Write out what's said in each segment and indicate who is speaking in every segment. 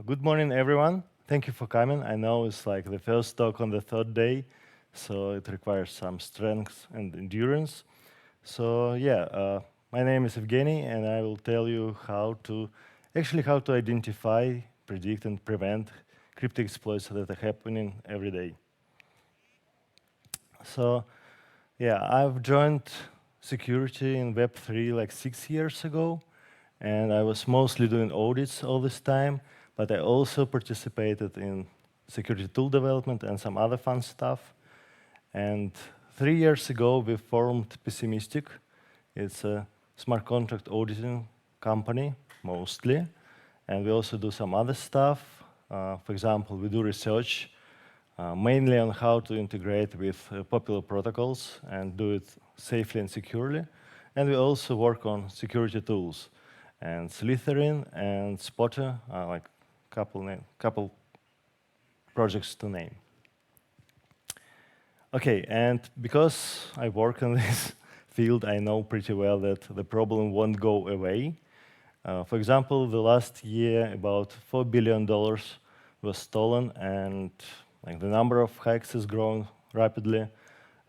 Speaker 1: Good morning, everyone. Thank you for coming. I know it's like the first talk on the third day, so it requires some strength and endurance. So yeah, my name is Evgeny, and I will tell you how to identify, predict, and prevent crypto exploits that are happening every day. So yeah, I've joined security in Web3 like 6 years ago, and I was mostly doing audits all this time, but I also participated in security tool development and some other fun stuff. And 3 years ago, we formed Pessimistic. It's a smart contract auditing company, mostly. And we also do some other stuff. For example, we do research mainly on how to integrate with popular protocols and do it safely and securely. And we also work on security tools. And Slytherin and Spotter are like couple projects to name. Okay, and because I work in this field, I know pretty well that the problem won't go away. For example, the last year, about $4 billion was stolen, and like the number of hacks is growing rapidly.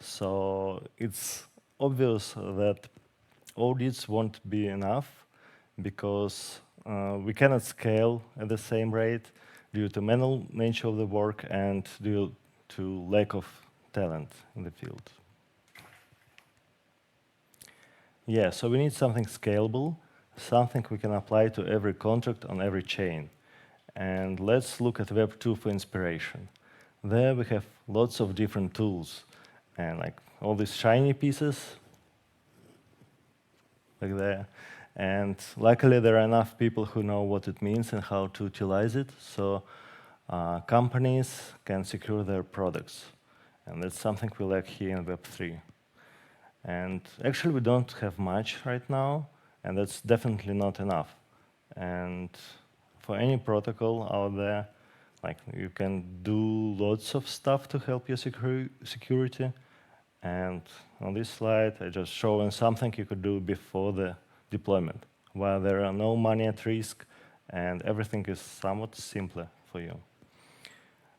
Speaker 1: So it's obvious that audits won't be enough because we cannot scale at the same rate due to manual nature of the work and due to lack of talent in the field. Yeah, so we need something scalable, something we can apply to every contract on every chain. And let's look at Web 2 for inspiration. There we have lots of different tools and like all these shiny pieces, like there. And luckily there are enough people who know what it means and how to utilize it, so companies can secure their products. And that's something we lack here in Web3. And actually we don't have much right now, and that's definitely not enough. And for any protocol out there, like you can do lots of stuff to help your security. And on this slide, I just showing something you could do before the deployment, where there are no money at risk and everything is somewhat simpler for you.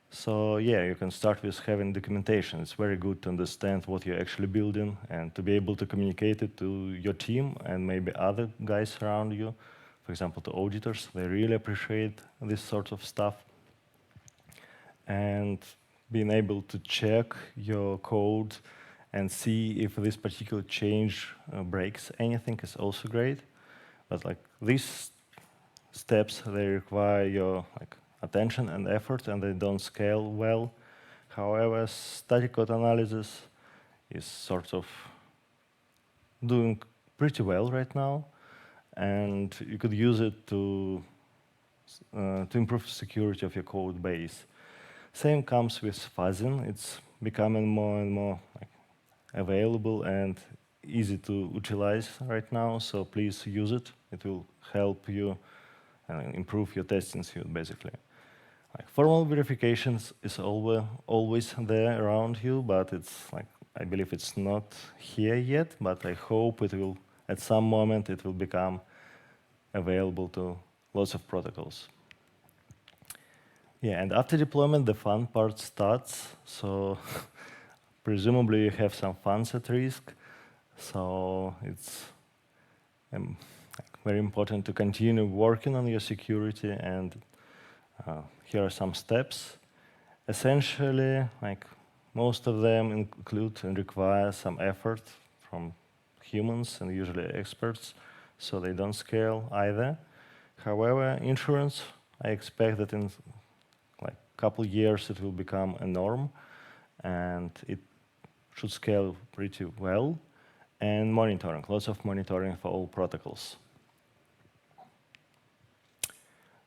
Speaker 1: So yeah, you can start with having documentation. It's very good to understand what you're actually building and to be able to communicate it to your team and maybe other guys around you. For example, to auditors, they really appreciate this sort of stuff. And being able to check your code and see if this particular change breaks anything is also great. But like these steps, they require your attention and effort, and they don't scale well. However, static code analysis is sort of doing pretty well right now, and you could use it to improve security of your code base. Same comes with fuzzing. It's becoming more and more available and easy to utilize right now, so please use it. It will help you improve your testing suite, basically. Formal verifications is always there around you, but it's I believe it's not here yet, but I hope it will, at some moment, it will become available to lots of protocols. Yeah, and after deployment, the fun part starts. So presumably you have some funds at risk. So it's very important to continue working on your security, and here are some steps. Essentially, most of them include and require some effort from humans and usually experts, so they don't scale either. However, insurance, I expect that in a couple years it will become a norm, and it should scale pretty well. And monitoring, lots of monitoring for all protocols.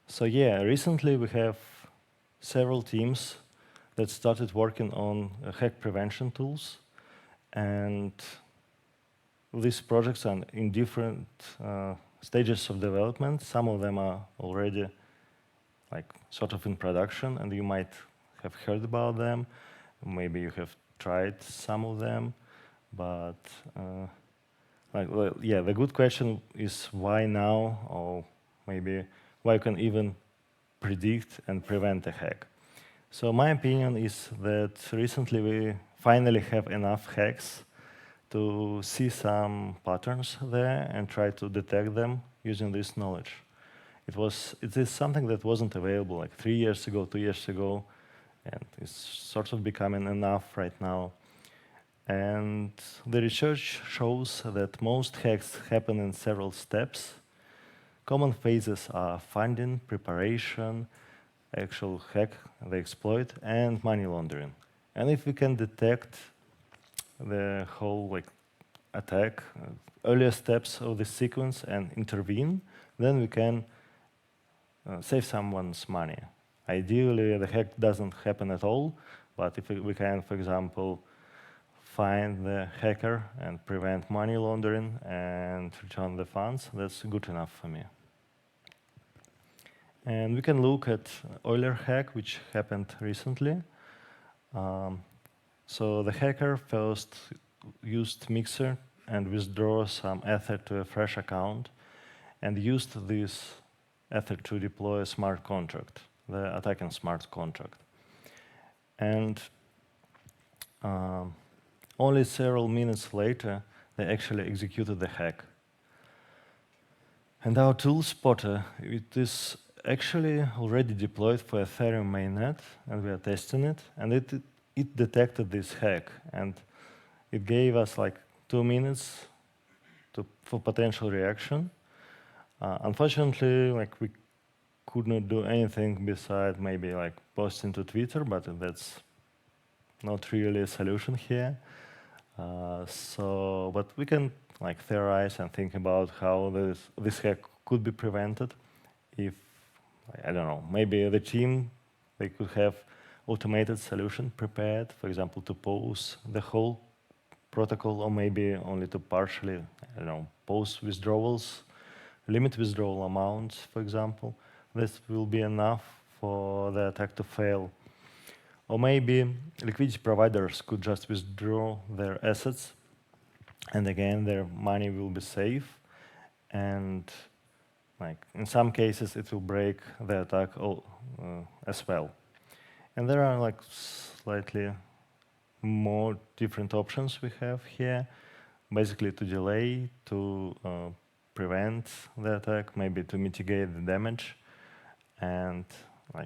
Speaker 1: So yeah, recently we have several teams that started working on hack prevention tools, and these projects are in different stages of development. Some of them are already sort of in production, and you might have heard about them. Maybe you have tried some of them, but the good question is why now, or maybe why you can even predict and prevent a hack. So my opinion is that recently we finally have enough hacks to see some patterns there and try to detect them using this knowledge. It is something that wasn't available like 3 years ago, 2 years ago, and it's sort of becoming enough right now. And the research shows that most hacks happen in several steps. Common phases are finding, preparation, actual hack, the exploit, and money laundering. And if we can detect the whole attack, earlier steps of the sequence and intervene, then we can save someone's money. Ideally, the hack doesn't happen at all, but if we can, for example, find the hacker and prevent money laundering and return the funds, that's good enough for me. And we can look at Euler hack, which happened recently. So the hacker first used Mixer and withdraw some Ether to a fresh account and used this Ether to deploy a smart contract, the attacking smart contract. And only several minutes later, they actually executed the hack. And our tool Spotter, it is actually already deployed for Ethereum mainnet, and we are testing it, and it detected this hack, and it gave us like 2 minutes for potential reaction. Unfortunately, we could not do anything besides maybe posting to Twitter, but that's not really a solution here. But we can theorize and think about how this hack could be prevented if, I don't know, maybe the team, they could have automated solution prepared, for example, to pause the whole protocol, or maybe only to partially, I don't know, pause withdrawals, limit withdrawal amounts, for example. This will be enough for the attack to fail. Or maybe liquidity providers could just withdraw their assets, and again, their money will be safe. And in some cases, it will break the attack as well. And there are slightly more different options we have here, basically to delay, to prevent the attack, maybe to mitigate the damage. And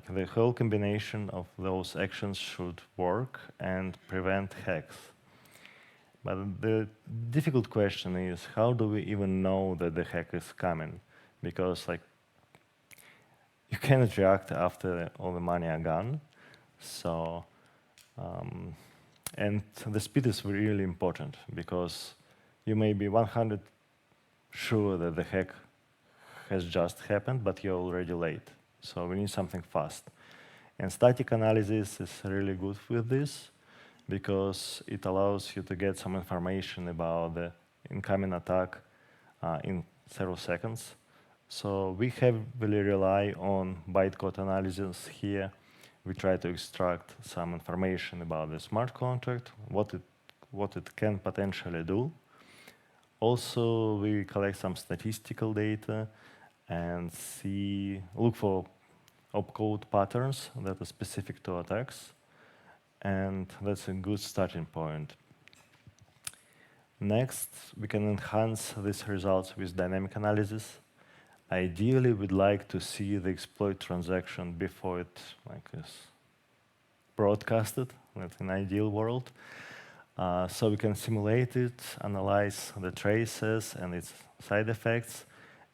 Speaker 1: the whole combination of those actions should work and prevent hacks. But the difficult question is, how do we even know that the hack is coming? Because you cannot react after all the money are gone. So, and the speed is really important, because you may be 100 sure that the hack has just happened, but you're already late. So we need something fast. And static analysis is really good with this, because it allows you to get some information about the incoming attack in several seconds. So we heavily rely on bytecode analysis here. We try to extract some information about the smart contract, what it can potentially do. Also, we collect some statistical data and look for opcode patterns that are specific to attacks. And that's a good starting point. Next, we can enhance these results with dynamic analysis. Ideally, we'd like to see the exploit transaction before it is broadcasted. That's an ideal world. So we can simulate it, analyze the traces and its side effects,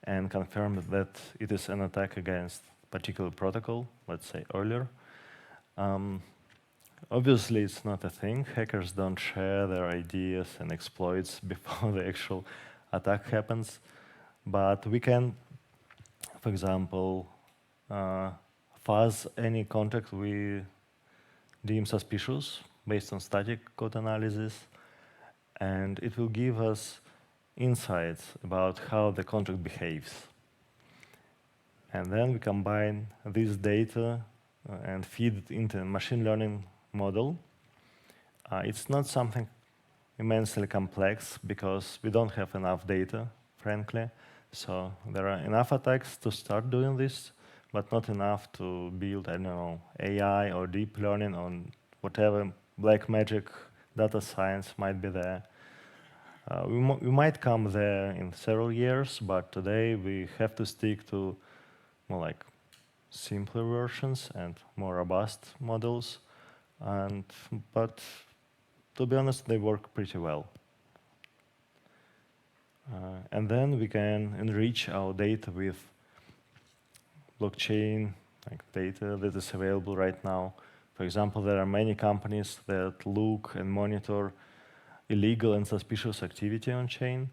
Speaker 1: and confirm that it is an attack against particular protocol, let's say Euler. Obviously, it's not a thing. Hackers don't share their ideas and exploits before the actual attack happens. But we can, for example, fuzz any contract we deem suspicious based on static code analysis, and it will give us insights about how the contract behaves. And then we combine this data and feed it into a machine learning model. It's not something immensely complex, because we don't have enough data, frankly. So there are enough attacks to start doing this but not enough to build, I don't know, AI or deep learning on whatever black magic data science might be there. We might come there in several years, but today we have to stick to more like simpler versions and more robust models. But to be honest, they work pretty well. And then we can enrich our data with blockchain like data that is available right now. For example, there are many companies that look and monitor illegal and suspicious activity on chain.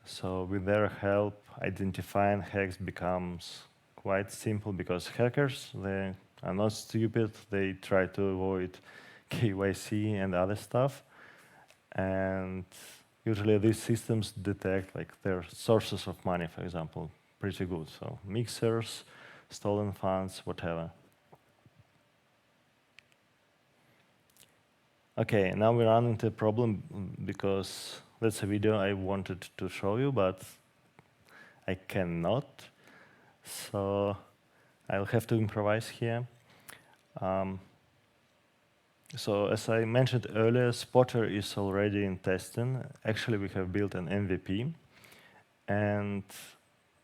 Speaker 1: So with their help, identifying hacks becomes quite simple because hackers, they are not stupid. They try to avoid KYC and other stuff. And usually these systems detect like their sources of money, for example, pretty good. So mixers, stolen funds, whatever. Okay, now we run into a problem because that's a video I wanted to show you, but I cannot. So I'll have to improvise here. So as I mentioned earlier, Spotter is already in testing. Actually, we have built an MVP. And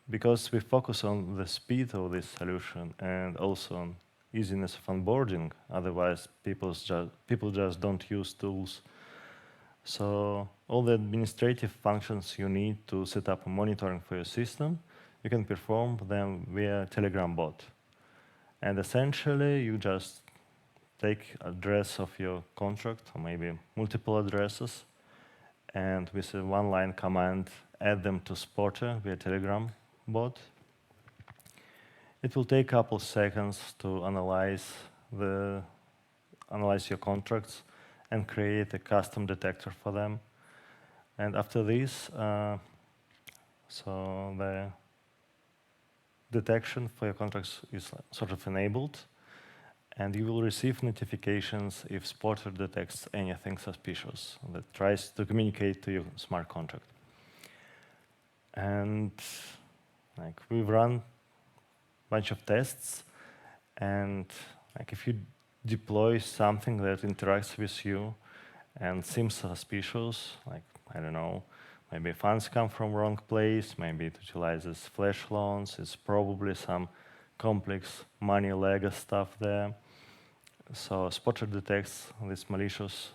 Speaker 1: because we focus on the speed of this solution and also on easiness of onboarding, otherwise people just don't use tools. So all the administrative functions you need to set up monitoring for your system, you can perform them via Telegram bot. And essentially, you just take address of your contract, or maybe multiple addresses, and with a one-line command, add them to Spotter via Telegram bot. It will take a couple seconds to analyze your contracts and create a custom detector for them. And after this, so the detection for your contracts is sort of enabled, and you will receive notifications if Spotter detects anything suspicious that tries to communicate to your smart contract. And like we've run a bunch of tests, and like if you deploy something that interacts with you and seems suspicious, like I don't know, maybe funds come from wrong place, maybe it utilizes flash loans, it's probably some complex money ledger stuff there. So Spotter detects this malicious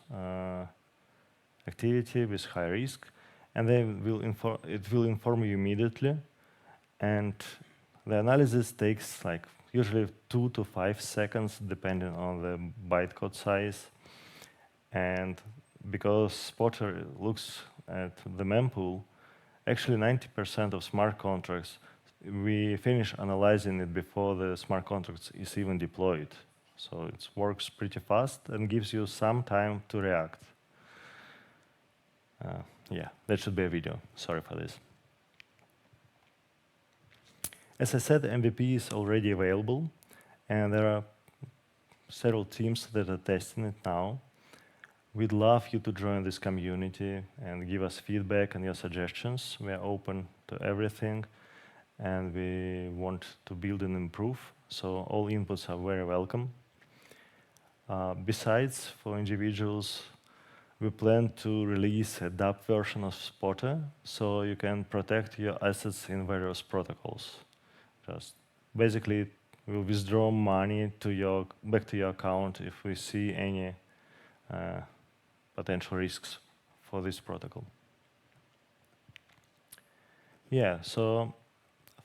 Speaker 1: activity with high risk, and it will inform you immediately. And the analysis takes like usually 2 to 5 seconds, depending on the bytecode size. And because Spotter looks at the mempool, actually 90% of smart contracts, we finish analyzing it before the smart contract is even deployed. So it works pretty fast and gives you some time to react. Yeah, that should be a video. Sorry for this. As I said, MVP is already available, and there are several teams that are testing it now. We'd love you to join this community and give us feedback and your suggestions. We are open to everything, and we want to build and improve, so all inputs are very welcome. Besides, for individuals, we plan to release a DApp version of Spotter, so you can protect your assets in various protocols. Just basically, we'll withdraw money back to your account if we see any potential risks for this protocol. Yeah, so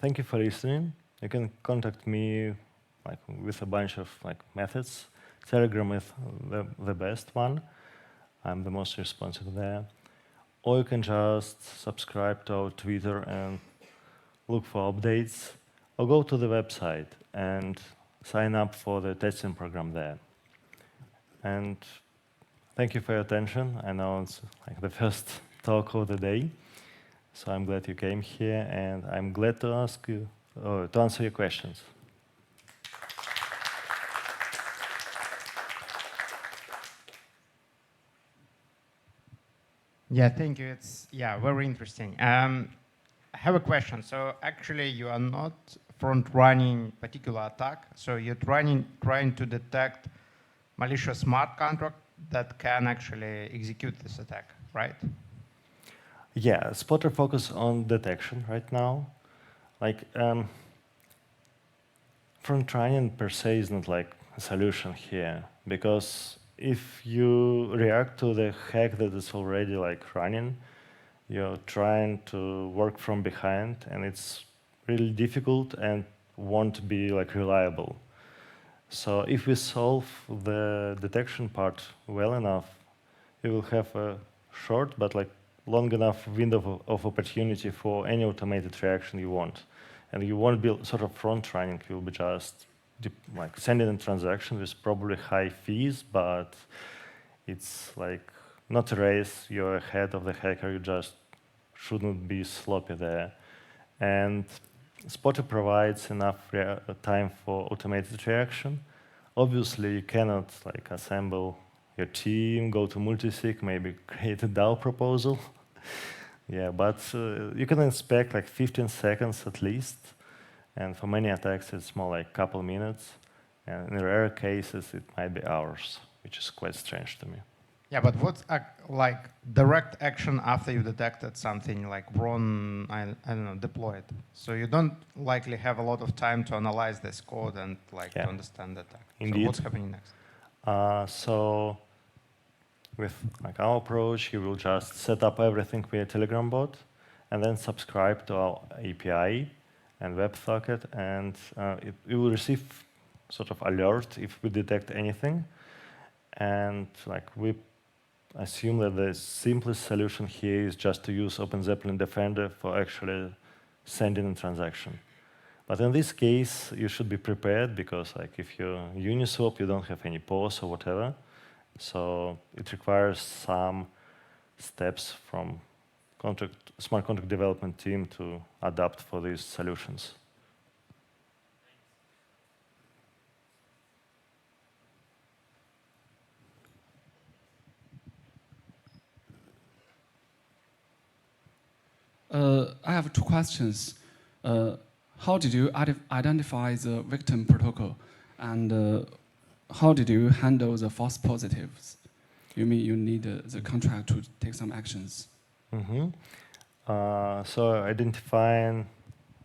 Speaker 1: thank you for listening. You can contact me with a bunch of methods. Telegram is the best one. I'm the most responsive there. Or you can just subscribe to our Twitter and look for updates, or go to the website and sign up for the testing program there. And thank you for your attention. I know it's like the first talk of the day, so I'm glad you came here, and I'm glad to answer your questions.
Speaker 2: Yeah, thank you. It's very interesting. I have a question. So actually, you are not front-running particular attack. So you're trying to detect malicious smart contract that can actually execute this attack, right?
Speaker 1: Yeah, Spotter focus on detection right now. Like front running per se is not like a solution here, because if you react to the hack that is already like running, you're trying to work from behind, and it's really difficult and won't be like reliable. So if we solve the detection part well enough, you will have a short but like long enough window of opportunity for any automated reaction you want. And you won't be sort of front running, you'll be just like sending a transaction with probably high fees, but it's like not a race, you're ahead of the hacker, you just shouldn't be sloppy there. And Spotter provides enough time for automated reaction. Obviously, you cannot like assemble your team, go to multisig, maybe create a DAO proposal. Yeah, but you can inspect like 15 seconds at least. And for many attacks, it's more like a couple minutes. And in rare cases, it might be hours, which is quite strange to me.
Speaker 2: Yeah, but what's like direct action after you detected something like wrong, I don't know, deployed? So you don't likely have a lot of time to analyze this code and like to understand the attack.
Speaker 1: Indeed.
Speaker 2: So what's happening next?
Speaker 1: So with like our approach, you will just set up everything via Telegram bot, and then subscribe to our API and WebSocket, and you will receive sort of alert if we detect anything. And like we assume that the simplest solution here is just to use OpenZeppelin Defender for actually sending a transaction. But in this case, you should be prepared because like if you're Uniswap, you don't have any pause or whatever. So it requires some steps from smart contract development team to adapt for these solutions.
Speaker 3: I have two questions. How did you identify the victim protocol, and how did you handle the false positives? You mean you need the contract to take some actions?
Speaker 1: So identifying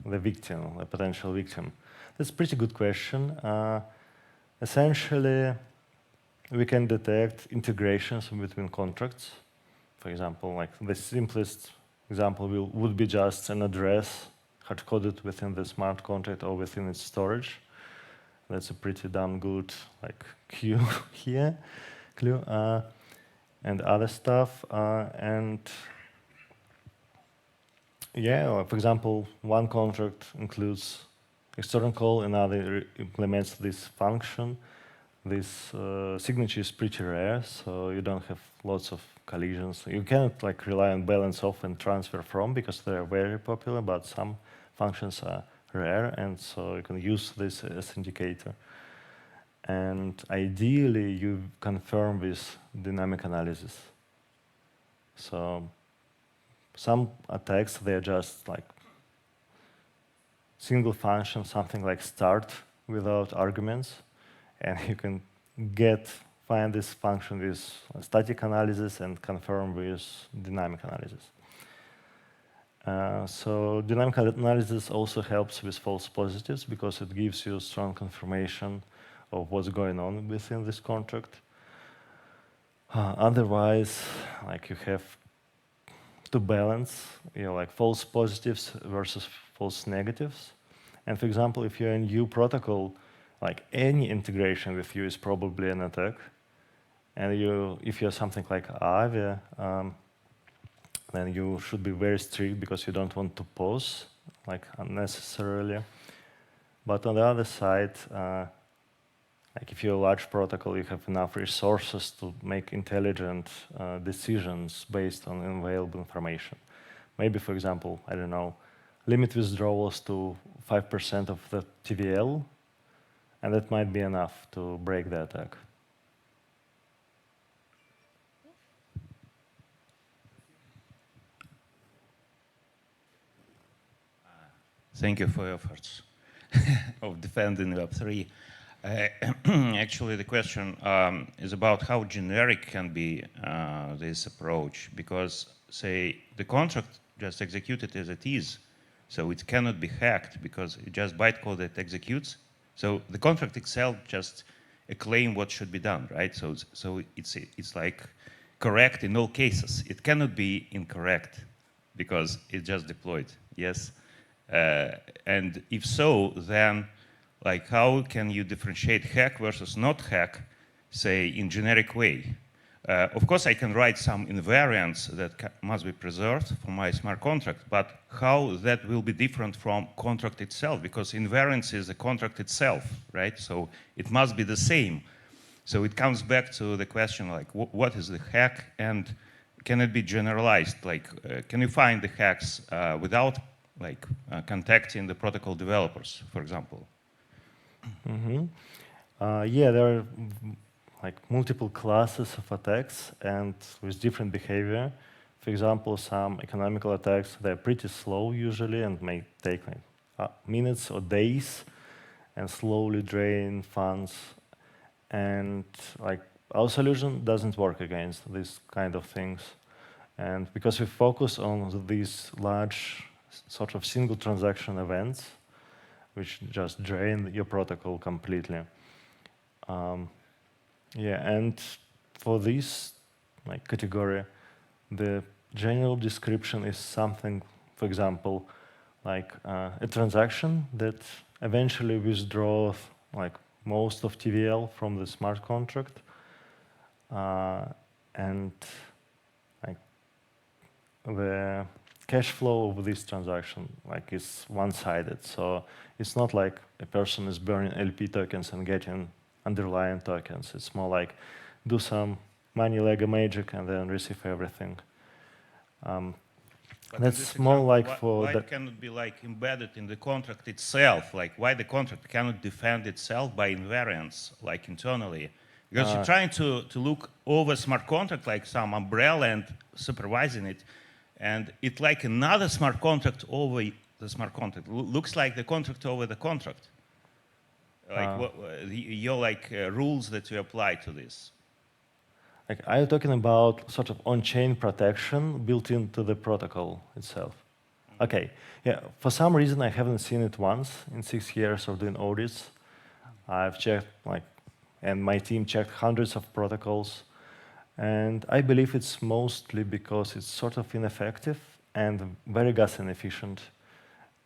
Speaker 1: the victim, the potential victim. That's a pretty good question. Essentially, we can detect integrations between contracts. For example, like the simplest example would be just an address hard-coded within the smart contract or within its storage. That's a pretty damn good like clue here, and other stuff. And yeah, for example, one contract includes external call, another implements this function. This signature is pretty rare, so you don't have lots of collisions. You cannot like rely on balance off and transfer from because they're very popular, but some functions are rare, and so you can use this as indicator. And ideally, you confirm with dynamic analysis. So some attacks, they're just like single function, something like start without arguments, and you can find this function with static analysis and confirm with dynamic analysis. So dynamic analysis also helps with false positives because it gives you strong confirmation of what's going on within this contract. Otherwise, like you have to balance, like false positives versus false negatives. And for example, if you're a new protocol, like any integration with you is probably an attack. And if you're something like Avia, then you should be very strict because you don't want to pause like unnecessarily. But on the other side, like if you're a large protocol, you have enough resources to make intelligent decisions based on available information. Maybe, for example, I don't know, limit withdrawals to 5% of the TVL, and that might be enough to break the attack.
Speaker 4: Thank you for your efforts of defending Web3. Actually, the question is about how generic can be this approach, because, say, the contract just executed as it is, so it cannot be hacked because it just bytecode that executes. So the contract itself just a claim what should be done, right? So it's like correct in all cases. It cannot be incorrect because it just deployed. Yes. And if so, then like how can you differentiate hack versus not hack, say, in generic way? Of course, I can write some invariants that must be preserved for my smart contract, but how that will be different from contract itself? Because invariance is the contract itself, right? So it must be the same. So it comes back to the question, like, what is the hack, and can it be generalized? Like, can you find the hacks without like contacting the protocol developers, for example?
Speaker 1: Mm-hmm. Yeah, there are like multiple classes of attacks and with different behavior. For example, some economical attacks, they're pretty slow usually and may take like minutes or days and slowly drain funds. And like our solution doesn't work against these kind of things. And because we focus on these large sort of single transaction events, which just drain your protocol completely. Yeah, and for this like category, the general description is something, for example, like a transaction that eventually withdraws like most of TVL from the smart contract, and like the cash flow of this transaction like is one-sided. So it's not like a person is burning LP tokens and getting underlying tokens. It's more like do some money Lego magic and then receive everything. That's more like for
Speaker 4: why it cannot be like embedded in the contract itself? Like why the contract cannot defend itself by invariance, like internally? Because you're trying to look over smart contract like some umbrella and supervising it, and it's like another smart contract over the smart contract. Looks like the contract over the contract. Like your like rules that you apply to this.
Speaker 1: Like, are you talking about sort of on-chain protection built into the protocol itself? Mm-hmm. Okay, yeah. For some reason, I haven't seen it once in 6 years of doing audits. I've checked like, and my team checked hundreds of protocols, and I believe it's mostly because it's sort of ineffective and very gas inefficient.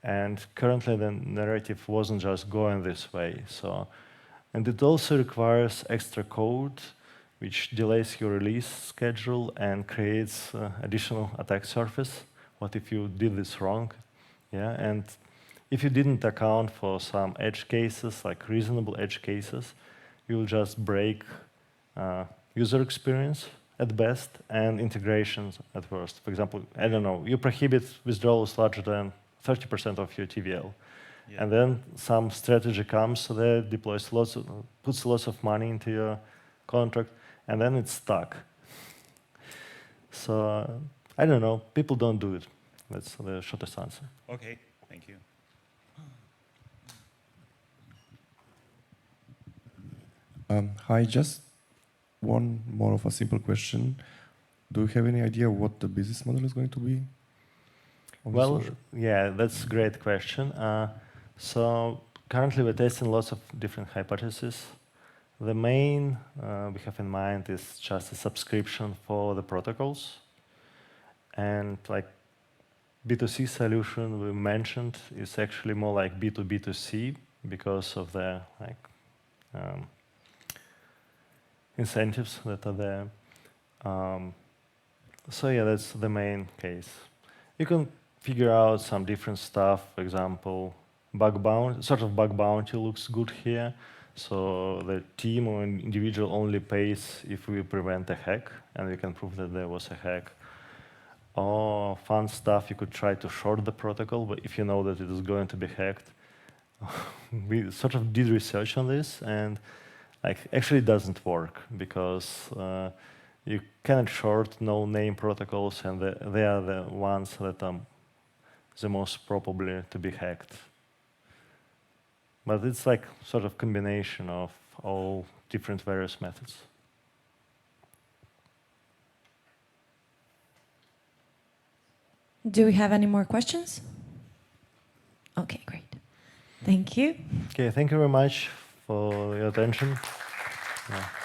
Speaker 1: And currently the narrative wasn't just going this way. So, and it also requires extra code, which delays your release schedule and creates additional attack surface. What if you did this wrong? Yeah, and if you didn't account for some edge cases, like reasonable edge cases, you'll just break user experience at best and integrations at worst. For example, I don't know, you prohibit withdrawals larger than 30% of your TVL. Yeah. And then some strategy comes that deploys puts lots of money into your contract, and then it's stuck. So I don't know, people don't do it. That's the shortest answer.
Speaker 4: Okay, thank you.
Speaker 5: Hi, just one more of a simple question. Do you have any idea what the business model is going to be?
Speaker 1: Well, yeah, that's a great question. So currently we're testing lots of different hypotheses. The main we have in mind is just a subscription for the protocols. And like B2C solution we mentioned is actually more like B2B2C because of the like incentives that are there. So yeah, that's the main case. You can figure out some different stuff. For example, bug bounty looks good here. So the team or an individual only pays if we prevent a hack, and we can prove that there was a hack. Or fun stuff, you could try to short the protocol, but if you know that it is going to be hacked, we sort of did research on this, and like actually it doesn't work because you cannot short no-name protocols, and they are the ones that are the most probably to be hacked. But it's like sort of combination of all different various methods.
Speaker 6: Do we have any more questions? Okay, great. Thank you.
Speaker 1: Okay, thank you very much for your attention. Yeah.